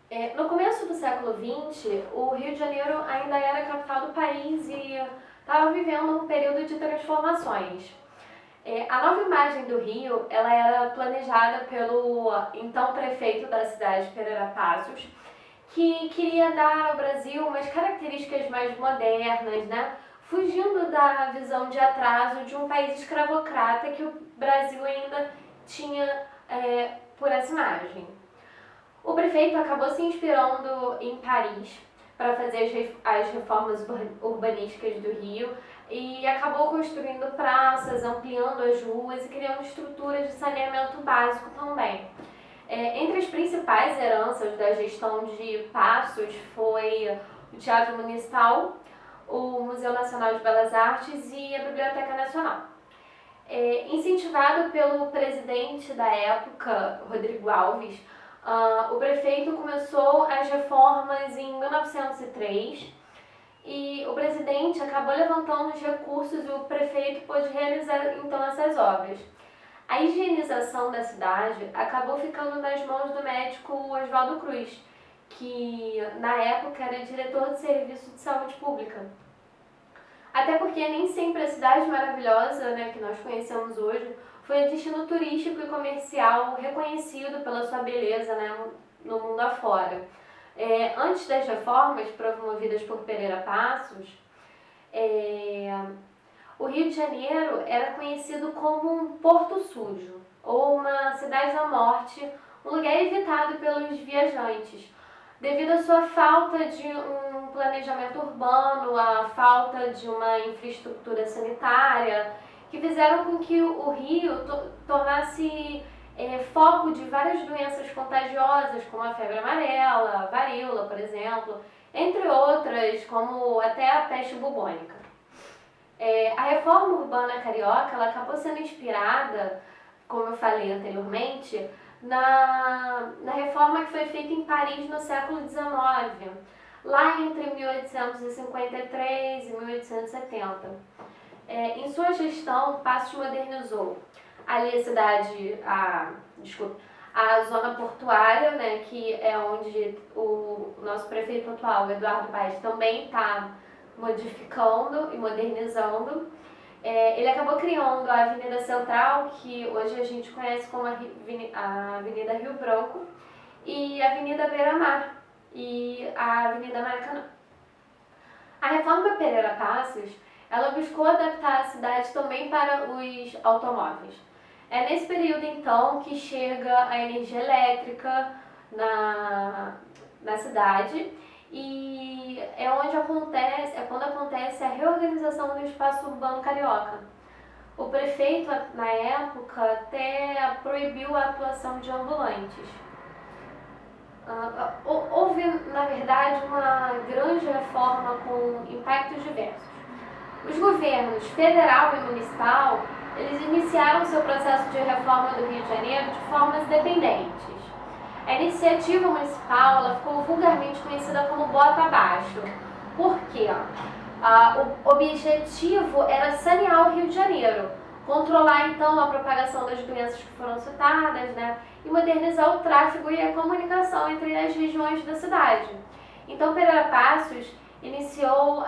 No começo do século XX, o Rio de Janeiro ainda era a capital do país e estava vivendo um período de transformações. A nova imagem do Rio, ela era planejada pelo então prefeito da cidade, Pereira Passos, que queria dar ao Brasil umas características mais modernas, né? Fugindo da visão de atraso de um país escravocrata que o Brasil ainda tinha por essa imagem. O prefeito acabou se inspirando em Paris para fazer as reformas urbanísticas do Rio e acabou construindo praças, ampliando as ruas e criando estruturas de saneamento básico também. Entre as principais heranças da gestão de Passos foi o Teatro Municipal, o Museu Nacional de Belas Artes e a Biblioteca Nacional. Incentivado pelo presidente da época, Rodrigo Alves, o prefeito começou as reformas em 1903 e o presidente acabou levantando os recursos e o prefeito pôde realizar então essas obras. A higienização da cidade acabou ficando nas mãos do médico Oswaldo Cruz, que na época era diretor de serviço de saúde pública. Até porque nem sempre a cidade maravilhosa, né, que nós conhecemos hoje foi um destino turístico e comercial reconhecido pela sua beleza, né, no mundo afora. Antes das reformas promovidas por Pereira Passos, o Rio de Janeiro era conhecido como um porto sujo, ou uma cidade da morte, um lugar evitado pelos viajantes, devido à sua falta de um planejamento urbano, a falta de uma infraestrutura sanitária, que fizeram com que o Rio tornasse foco de várias doenças contagiosas, como a febre amarela, a varíola, por exemplo, entre outras, como até a peste bubônica. A reforma urbana carioca ela acabou sendo inspirada, como eu falei anteriormente, na reforma que foi feita em Paris no século XIX, lá entre 1853 e 1870. Em sua gestão, Passos modernizou ali a cidade, a zona portuária, né, que é onde o nosso prefeito atual, Eduardo Paes, também está modificando e modernizando. Ele acabou criando a Avenida Central, que hoje a gente conhece como a Avenida Rio Branco, e a Avenida Beira-Mar e a Avenida Maracanã. A reforma Pereira Passos, ela buscou adaptar a cidade também para os automóveis. É nesse período, então, que chega a energia elétrica na cidade e é quando acontece a reorganização do espaço urbano carioca. O prefeito, na época, até proibiu a atuação de ambulantes. Houve, na verdade, uma grande reforma com impactos diversos. Os governos federal e municipal, eles iniciaram seu processo de reforma do Rio de Janeiro de formas dependentes. A iniciativa municipal ela ficou vulgarmente conhecida como bota abaixo. Por quê? O objetivo era sanear o Rio de Janeiro, controlar então a propagação das doenças que foram citadas, né, e modernizar o tráfego e a comunicação entre as regiões da cidade. Então Pereira Passos iniciou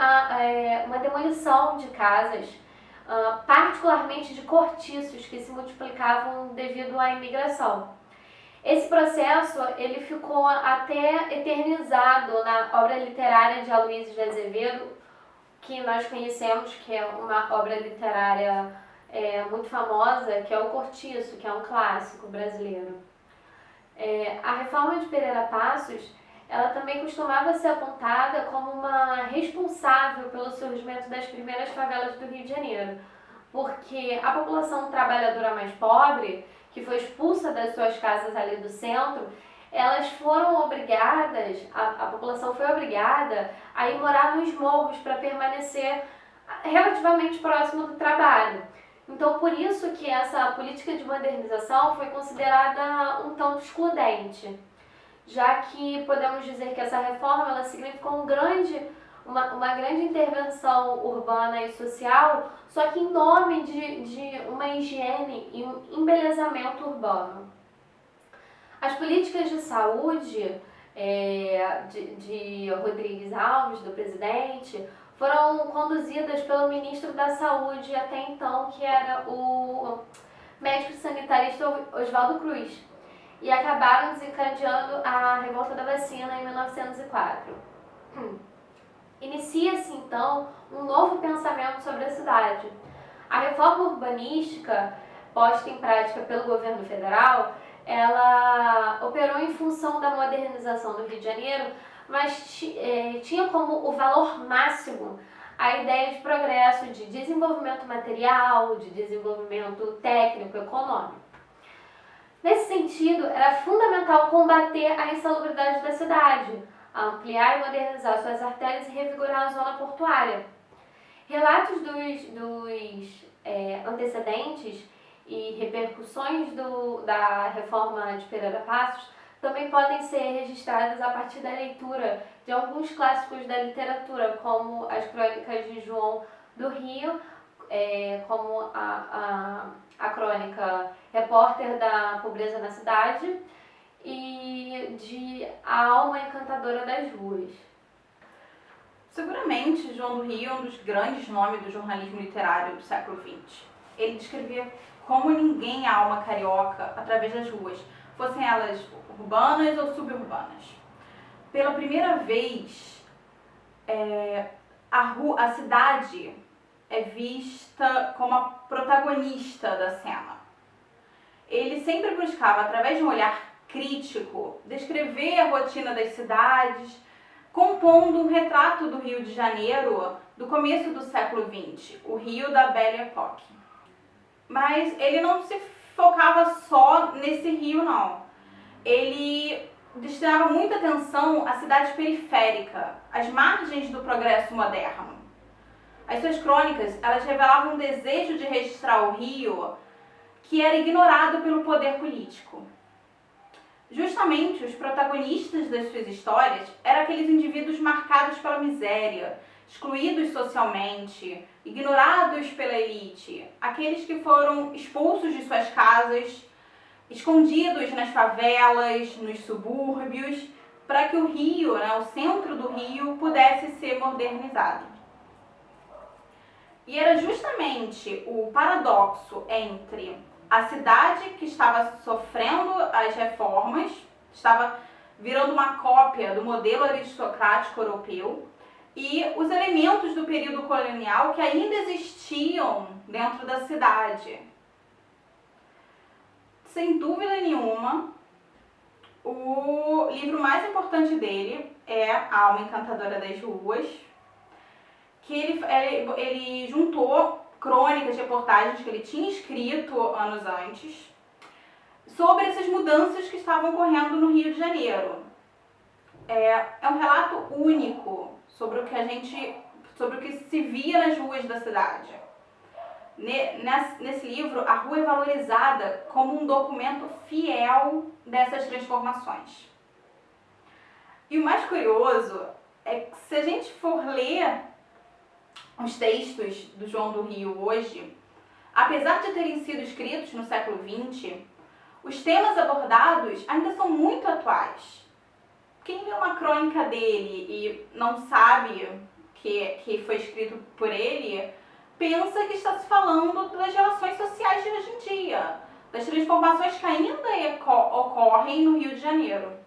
uma demolição de casas, particularmente de cortiços que se multiplicavam devido à imigração. Esse processo ele ficou até eternizado na obra literária de Aloysio de Azevedo, que nós conhecemos, que é uma obra literária muito famosa, que é o Cortiço, que é um clássico brasileiro. A reforma de Pereira Passos, ela também costumava ser apontada como uma responsável pelo surgimento das primeiras favelas do Rio de Janeiro, porque a população trabalhadora mais pobre, que foi expulsa das suas casas ali do centro, elas foram obrigadas, a população foi obrigada a ir morar nos morros para permanecer relativamente próximo do trabalho. Então, por isso que essa política de modernização foi considerada um tanto excludente, já que podemos dizer que essa reforma ela significou uma grande intervenção urbana e social, só que em nome de uma higiene e um embelezamento urbano. As políticas de saúde de Rodrigues Alves, do presidente, foram conduzidas pelo ministro da Saúde até então, que era o médico sanitarista Oswaldo Cruz, e acabaram desencadeando a revolta da vacina em 1904. Inicia-se então um novo pensamento sobre a cidade. A reforma urbanística posta em prática pelo governo federal, ela operou em função da modernização do Rio de Janeiro, mas tinha como o valor máximo a ideia de progresso, de desenvolvimento material, de desenvolvimento técnico, econômico. Nesse sentido, era fundamental combater a insalubridade da cidade, ampliar e modernizar suas artérias e revigorar a zona portuária. Relatos dos antecedentes e repercussões da reforma de Pereira Passos também podem ser registradas a partir da leitura de alguns clássicos da literatura, como as crônicas de João do Rio, como a crônica Repórter da Pobreza na Cidade, e de A Alma Encantadora das Ruas. Seguramente, João do Rio é um dos grandes nomes do jornalismo literário do século XX. Ele descrevia como ninguém a alma carioca através das ruas, fossem elas urbanas ou suburbanas. Pela primeira vez, a cidade é vista como a protagonista da cena. Ele sempre buscava, através de um olhar crítico, descrever a rotina das cidades, compondo um retrato do Rio de Janeiro do começo do século XX, o Rio da Belle Époque. Mas ele não se focava só nesse rio, não. Ele destinava muita atenção à cidade periférica, às margens do progresso moderno. As suas crônicas, elas revelavam um desejo de registrar o Rio que era ignorado pelo poder político. Justamente os protagonistas das suas histórias eram aqueles indivíduos marcados pela miséria, excluídos socialmente, ignorados pela elite, aqueles que foram expulsos de suas casas, escondidos nas favelas, nos subúrbios, para que o Rio, o centro do Rio, pudesse ser modernizado. E era justamente o paradoxo entre a cidade que estava sofrendo as reformas, estava virando uma cópia do modelo aristocrático europeu, e os elementos do período colonial que ainda existiam dentro da cidade. Sem dúvida nenhuma, o livro mais importante dele é A Alma Encantadora das Ruas, que ele juntou crônicas, reportagens que ele tinha escrito anos antes sobre essas mudanças que estavam ocorrendo no Rio de Janeiro. É um relato único sobre o que se via nas ruas da cidade. Nesse livro, a rua é valorizada como um documento fiel dessas transformações. E o mais curioso é que, se a gente for ler os textos do João do Rio hoje, apesar de terem sido escritos no século XX, os temas abordados ainda são muito atuais. Quem lê uma crônica dele e não sabe que foi escrito por ele, pensa que está se falando das relações sociais de hoje em dia, das transformações que ainda ocorrem no Rio de Janeiro.